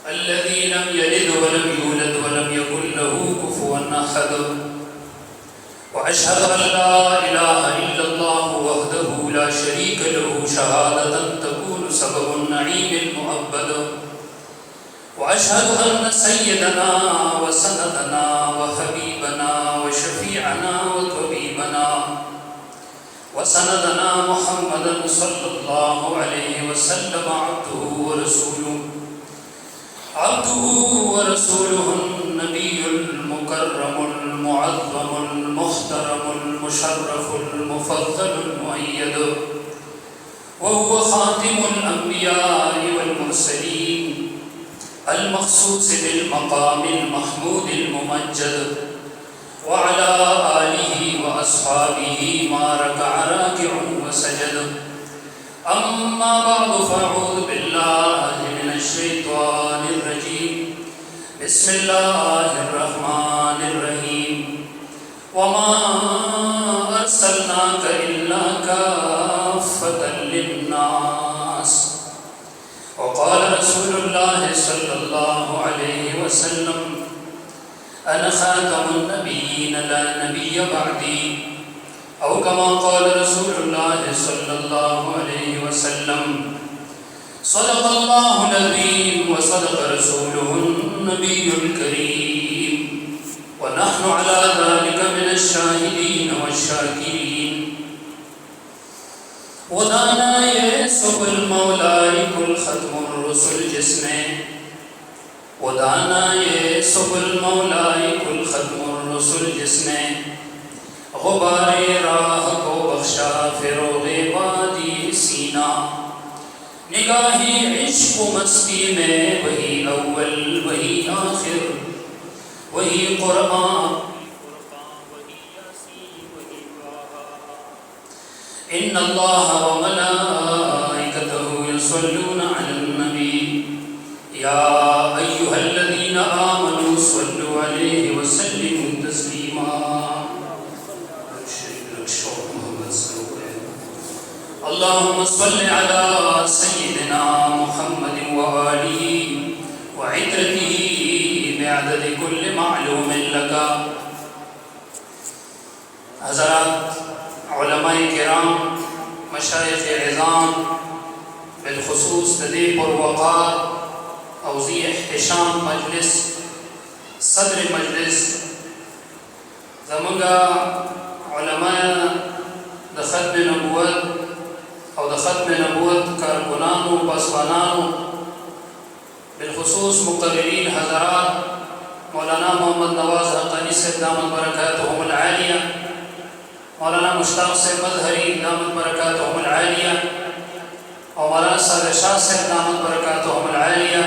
الذي لم يلد ولم يولد ولم يكن له كفوا أحد وأشهد أن لا إله إلا الله وحده لا شريك له شهادة تكون سبب النعيم المؤبد وأشهد أن سيدنا وسندنا وحبيبنا وشفيعنا وطبيبنا وسندنا محمدا صلى الله عليه وسلم عبده ورسوله النبي المكرم المعظم المحترم المشرف المفضل المؤيد وهو خاتم الأنبياء والمرسلين المخصوص بالمقام المحمود الممجد وعلى آله وأصحابه ما ركع راكع وسجد أما بعد فأعوذ بالله من الشيطان الرجيم بسم الله الرحمن الرحيم وما أرسلناك إلا كافة للناس وقال رسول الله صلى الله عليه وسلم أنا خاتم النبيين لا نبي بعدي أو كما قال رسول الله صلى الله عليه وسلم صدق الله العظيم وصدق رسوله النبي الكريم ونحن على ذلك من الشاهدين والشاكرين ودانا يسب المولى كل ختم الرسل جسمه ودانا يسب المولى كل ختم الرسل جسمه غبار راہ کو بخشا فروغ وادی سینا نگاہی عشق و مستی میں وہی اول وہی آخر وہی قرآن ان اللہ وملائکتہ یصلون علی النبی یا ایہا الذین آمنوا صلوا علیہ وسلموا تسلیما اللهم صل على سيدنا محمد وآله وعترته بعدد كل معلوم لك حضرات علماء کرام مشایخ عظام بالخصوص تدیب الوقار اوزی احتشام مجلس صدر مجلس زمانگا علماء د ختم نبوت او د ختم نبوت کارکنانو پاسبانانو بالخصوص مقررین حضرات مولانا محمد نواز حقانی صاحب دامت برکاتهم العالیہ مولانا مشتاق صاحب مظہری دامت برکاتهم العالیہ اور مولانا صالح شاہ صاحب دامت برکاتهم العالیہ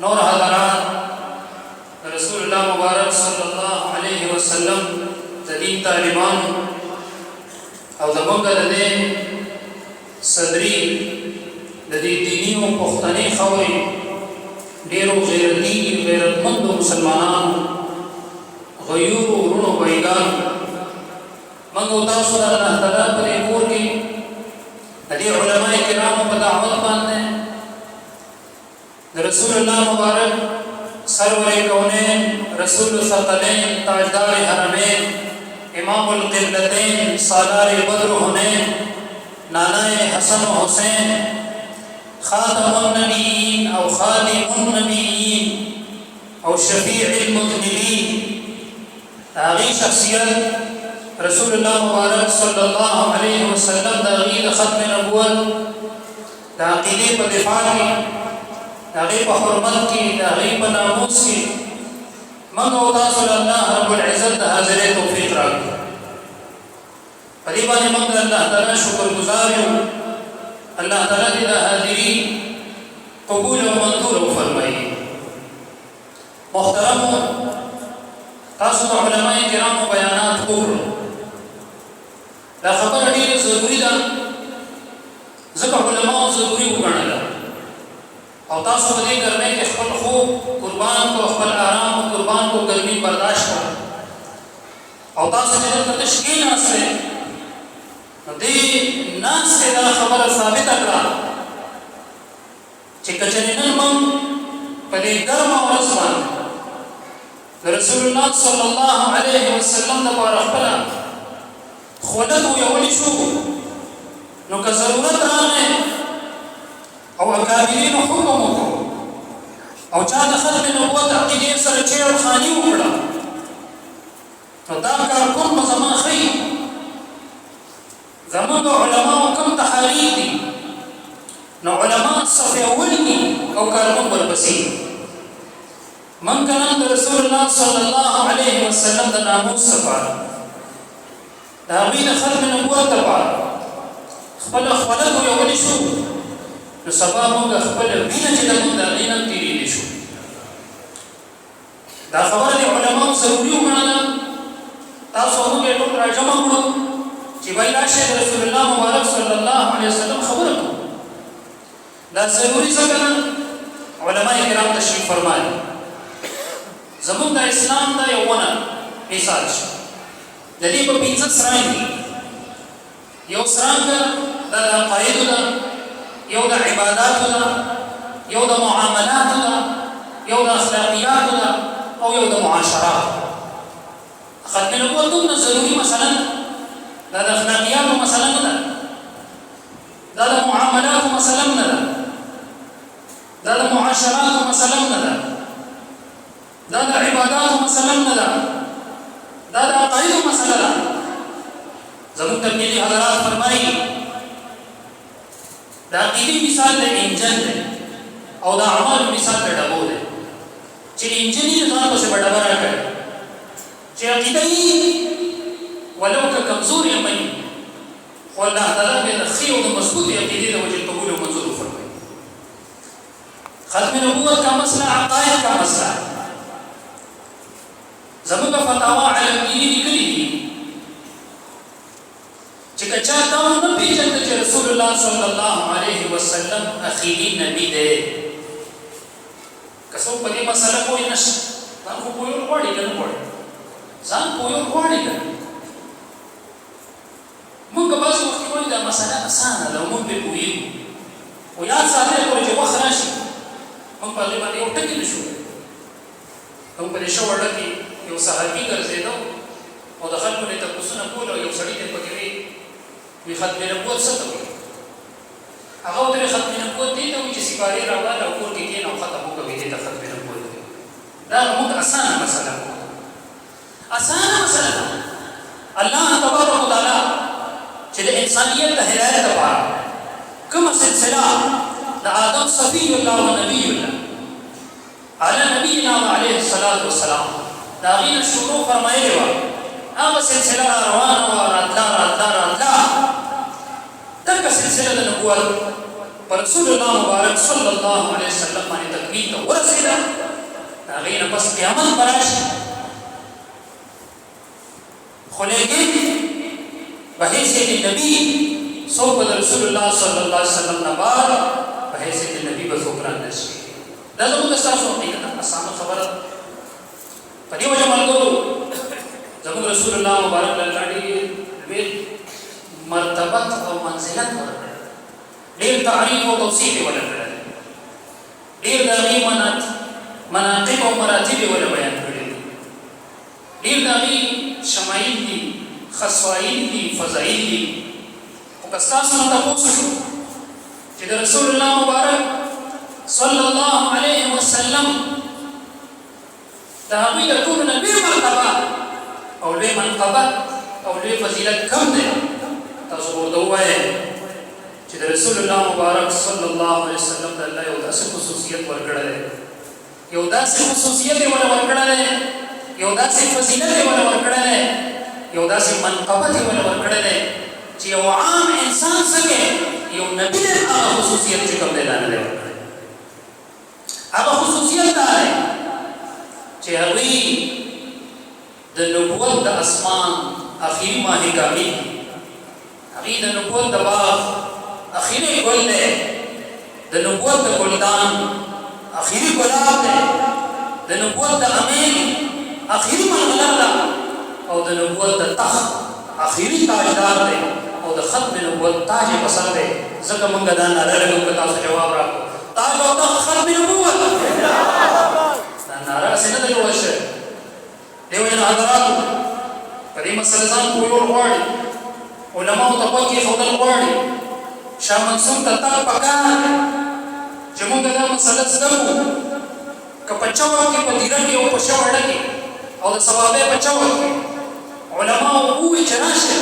نور حضرات رسول اللہ مبارک صلی اللہ علیہ وسلم جدید طالبان او زمونږ د دې صدري د دې دیني او پښتني خوري ډېرو غیرتمندو مسلمانانو غیورو ورونو بایګانو موږ تاسو د الله تعالی په دې کور کې د دې علماء کرامو په دعوت باندې د رسول الله مبارک سرور کونین رسول ثقلین تاجدار حرمین امام القبلتین سالار بدر حنین نانا حسن و حسین خاتم النبیین او خادم النبیین او شفیع المذنبین تاغی شخصیت رسول اللہ مبارک صلی اللہ علیہ وسلم تاغی ختم نبوت تاقیدی پا دفاع کی تاغی پا حرمت کی تاغی پا ناموس کی منگو تاصل اللہ رب العزت حاضر توفیق راک قریبانی منگ اللہ تعالی شکر گزاریو اللہ تعالی دا حاضری قبول و منظور فرمائی محترم تاصل علماء کرام و بیانات قبر دا خبر دیر ضروری دا ذکر علماء ضروری بگرنلا اور تاسو بدے کرنے کے خپل خوب قربان کو خپل آرام و قربان کو گرمی برداشت کر اور تاسو جدر تشکیل ناس سے دی ناس سے دا خبر ثابت اکرا چی کچنینن من په دې ګرمه ورځ باندې د رسول الله صلی الله علیه وسلم دپاره خپله خوله تویولی شو نو که ضرورت راغی او اکابرینو حکم وکړو او چا د ختم نبوت عقیدې سره چیړخاني وکړه نو دا کار کوم به زما ښیي زموږ علماو کوم تحریک دي نو علما صف اول دي او کارکون ورپسې من که نن د رسول الله صلی الله علیه وسلم د ناموس لپاره د هغوی د ختم نبوت لپاره خپله خوله تویولی شو نو سبا موږ خپله وینه چې د موږ د هغې نه تېرېدلی شو دا خبره د علماو ضروري وګڼله تاسو موږ یې ټول راجمع کړو چې بای راشئ د رسول الله مبارک صلی الله علیه وسلم خبره کړو دا ضروري ځکه نه علما کرام تشریف فرمایي زموږ د اسلام دا یو ونه مثال شي د دې په 15 سرانګ دي یو سرانګ د عقایدو ده یو د عباداتو ده یو د معاملاتو ده یو د اخلاقیاتو ده او یو د معاشراتو ختم نبوت دومره ضروري مثلا دا د اخلاقیاتو مثلا نه ده دا د معاملاتو مثلا نه ده دا د معاشراتو مثلا نه ده دا د عباداتو مثلا نه ده دا د عقایدو مسله ده زموږ تبلیغي حضرات فرمایي د عقیدې مثال د انجن دی او د اعمالو مثال د ډبو دی چې انجن یې ځان پسې به ډبه راکړي چې عقیده یې ولو که کمزورې هم وي خو الله تعالی به د ښې او د مضبوطې عقیدې د وجې قبول او منظور وفرمایي ختم نبوت کا مسله عقاید کا مسله زموږ فتاوا علمگیری لیکلي دي چې که چا دا ونه پېژنده چې رسول الله صلی الله علیه وسلم اخیري نبي دی که څوک په دې مسله پوه نه شي ځان خو پوهېدل غواړي که نه غواړي ځان پوهېدل غواړي که موږ که بعضې وختې وایو دا مسله اسانه ده او موږ پرې پوهېږو خو یاد ساتئ پورې چې وخت را شي موږ په هغې باندې یو ټکي نه شو موږ په دې ښه وړه کې یو صحابي ګرځېده او د خلکو نه تپوسونه کول او یو سړي ته پکې وي ختم نبوت څه ته وایي هغه ورته وایي ختم نبوت دې ته وایي چې سپارې راواله او کور کې کښېنه او ختم وکړه دې ته ختم نبوت دی دا موږ اسانه مسله اسانه مسله ده الله تبارک وتعالی چې د انسانیت د هدایت لپاره کومه سلسله د آدم صفی الله و نبی الله علی نبینا علیه الصلاة والسلام دا غینه شروع فرمایلی وه هغه سلسله را روانه وه راتله دغه سلسله د نبوت پر رسول الله مبارک صلی الله علیه وسلم باندې تکمیل ته ورسېده د هغې نه پس قیامت به راشي خو لیکن بحیثیت نبی څوک به د رسول الله صلی الله علیه وسلم نه بعد بحیثیت نبی به څوک رانشي دا زموږ ستاسو حقیقت اسانه خبره ده په دې وجه ملګرو زموږ رسول الله مبارک له الله ډېر لوی مرتبت او منزلت ورکړی ډېر تعریف او توصیف یې ورکړی ډېر د هغې مناقب او مراتب یې ورته بیان کړي دي ډېر د هغې شمایل دي خصایل دي فضایل دي خو که ستاسو نه تپوس وشو چې د رسول الله مبارک صلی الله علیه وسلم د هغوی د ټولو نه لوی مرتبه او لوی منقبه او لوی فضیلت کم دی تاسو به ورته ووایئ چې د رسول الله مبارک صلی الله علیه وسلم د الله یو داسې خصوصیت ورکړی دی یو داسې خصوصیت یې ورله ورکړی دی یو داسې فضیلت یې ورله ورکړی دی یو داسې منقبت یې ورله ورکړی دی چې یو عام انسان څنګه یو نبي دی هغه خصوصیت چې کوم دی دا نه دی ورکړی هغه خصوصیت دا دی چې هغوی د نبوت د اسمان اخري ماهیګامي هغوی د نبوت د باغ اخري ګل دی د نبوت د ګلدان اخري ګلاب دی د نبوت د امین اخري ملغلر ده او د نبوت د تخت اخري تاجدار دی او د ختم نبوت تاج یې په سر دی ځکه موږ دا ناره لګو که تاسو جواب راکړو تاج او تخت ختم نبوت مسله ځان پوهول غواړي علماو ته غوږ ایښودل غواړي شاه منصور ته تګ پکار دی چې موږ دا مسله زده کړو که په چوه کې په دیره کې او په شوړه کې او د ثوابۍ په چوه کې علماو ووایي چې راشئ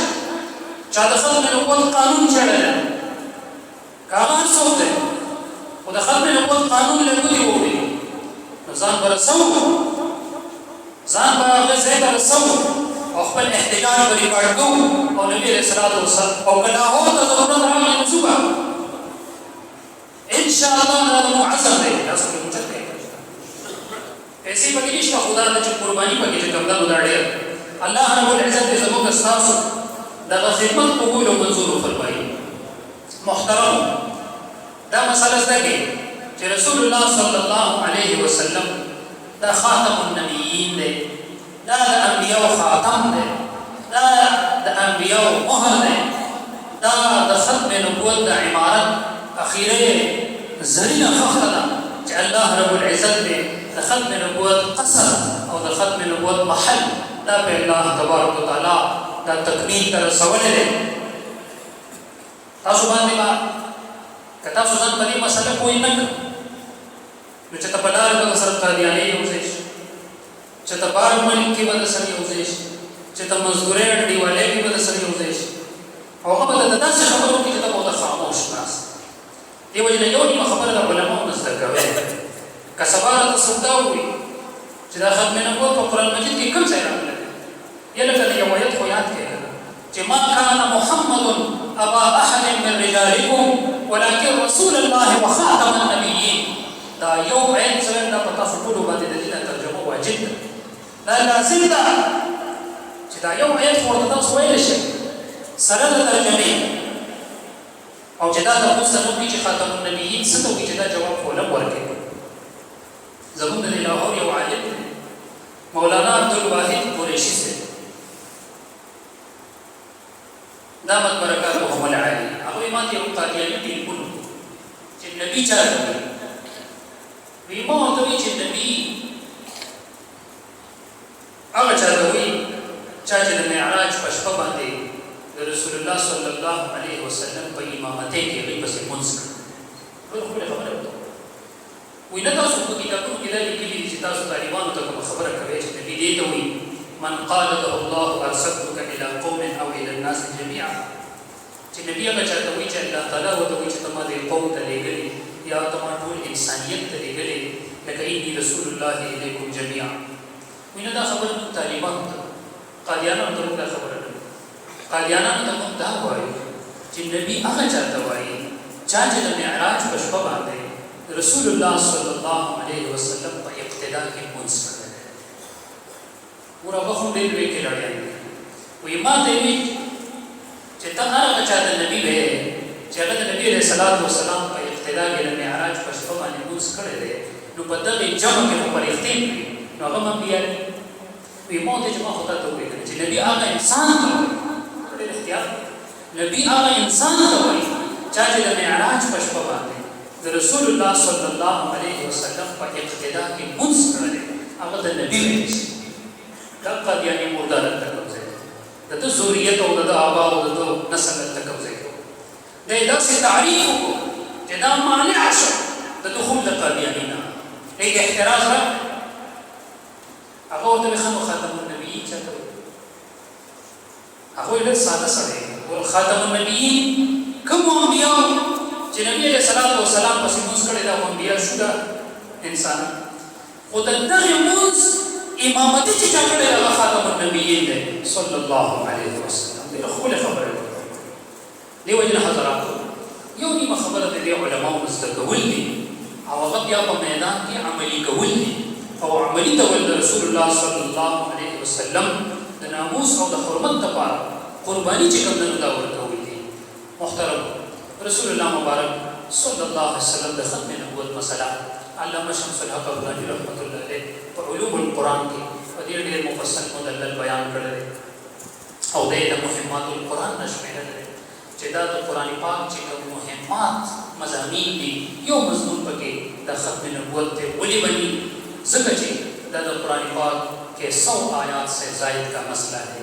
چا د ختم نبوت قانون چړلی که هغه هر څوک دی خو د ختم نبوت قانون له ګوتې ووړي نو ځان به رسوو ځان به هغه ځای ته رسوو او خپل احتجاج به ریکارډ کوو او نبي علیه السلام او که لاهور ته ضرورت راغلی نو ځو به انشاءالله دا د مو عزم دی تاسو پرې اوچت کوئ پیسې پکې نشته خو دا ده چې قرباني پکې چې کوم ده نو دا ډېر الله رب العزت دې زموږ ستاسو دغه خدمت قبول او منظور وفرمایي محترم دا مسله زده کړئ چې رسول الله صلی الله علیه وسلم دا خاتم النبیین دی دا د انبیاو خاتم دی دا د انبیاو مهر دی دا د ختم نبوت د عمارت اخیره زرینه خښته ده چې الله رب العزت دی د ختم نبوت قصر او د ختم نبوت محل دا په الله تبارک وتعالی دا تکمیل ته رسولی دی تاسو باندې به که تاسو ځان په دې مسله پوه نه کړئ نو چې ته په لاره به درسره قادیانۍ یوځای شي چې ته بار ملک کې به درسره یوځای شي چې ته مزدورۍ ډیوالۍ کې به درسره یوځای شي او هغه به درته داسې خبرې وکړي چې ته به ورته خاموش ناست دې وجې نه یو نیمه خبره د علماو نه زده کوئ که سبا راته څوک دا ووایي چې دا ختم نبوت په قرآن مجید کې کوم ځای راغلی دی یا لکه د یو آیت خو یاد کړئ چې ما کان محمد ابا احد من رجالکم ولكن رسول الله وخاتم النبیین دا یو آیت سره دا په تاسو ټولو باندې د دې ترجمه واجب ده دا لازم ده چې دا یو آیت ورته تاسو ویلی شئ سره د ترجمې او چې دا تپوس ته وکړي چې خاتم النبیین څه ته وکړي چې دا جواب خو لږ ورکړي زموږ د لاهور یو عالم دی مولانا عبدالواحد قریشي صاحب دامت برکاتهم العالی هغوی ما ته یو قادیاني ټلیفون وکړو چې نبي چا ته وایي وایي ما ورته وایي چې نبي هغه چا ته وایي چا چې د معراج په شپه باندې د رسول الله صلی الله علیه وسلم په امامتۍ کې هغوی پسې لمونځ کړ ټوله ښکلې خبره وته وایي نه تاسو په کتابونو کې دا لیکلي دي چې تاسو طالبانو ته کومه خبره کوئ چې نبي دې ته وایي من قال له الله ارسلتك الى قوم او الى الناس جميعا چې نبي هغه چاته وایي چې الله تعالی ورته وایي چې ته ما دې قوم ته لېږلې یا ته ما ټول انسانیت ته لېږلې لکه اني رسول الله الیکم جميعا وایي نه دا خبره موږ طالبانو ته قادیانانو ته موږ دا خبره نه قادیانانو ته موږ دا وایو چې نبي هغه چاته وایي چا چې د معراج په شپه باندې رسول الله صلی الله علیه وسلم په اقتدا کې لمونځ کړی ور هغه خو ډېر لوی کلاړیان دي وایي ما ته یې وایي چې ته هغه چا د نبي وایې چې هغه د نبي علیه السلام په اقتدا کې د معراج په شپه باندې لمونځ کړی دی نو په دغې جمع کې خو فرښتې کړي نو هغه هم انبیا دي وایي ما ورته چې ما خو تا ته ووایي چې نبي هغه انسان ته وایي ډېر احتیاط نبي هغه انسان ته وایي چا چې د معراج په شپه باندې د رسول الله صلی الله علیه وسلم په اقتدا کې لمونځ کړی هغه د نبي وایي شي دا قادیاني مرده دلته کوم ځای د ده ذریت او د ده آبا او د ده نسل دلته کوم ځای دی یې داسې تعریف وکړو چې دا مانع شو د دخول د قادیاني نه دی د احتراز راغلی هغه ورته وایي ښه نو خاتم النبیین چاته وایي هغه وایي ډېر ساده سړی خاتم النبیین کومو انبیاو چې نبي علیه السلام پسې لمونځ کړی دا خو انبیا شو دا انسانان خو د دغې لمونځ امامتي چې چا کړی هغه خاتم النبیین دی صلی الله علیه وسلم ډېره ښکلې خبره ده دې وجې نه حضراتو یو نیمه خبره د دې علماو زده کول دي او هغه بیا په میدان کې عملي کول دي او عملي ډول د رسول الله صلی الله علیه وسلم د ناموس او د حرمت لپاره قرباني چې کوم دا ورکول دي محترم رسول الله مبارک صلی الله علیه وسلم د ختم نبوت مسله علامه شمس الحق افغاني رحمت الله علیه په علوم القرآن کې په ډېر مفصل مدلل بیان کړی او د مهمات القرآن نه شمېرلی چې دا د قرآن پاک چې کوم مهمات مضامین دي یو مضمون پکې د ختم نبوت دی ولې بني ځکه چې دا د قرآن پاک کے 100 آیات سے زائد کا مسئلہ ہے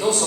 200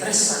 63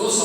200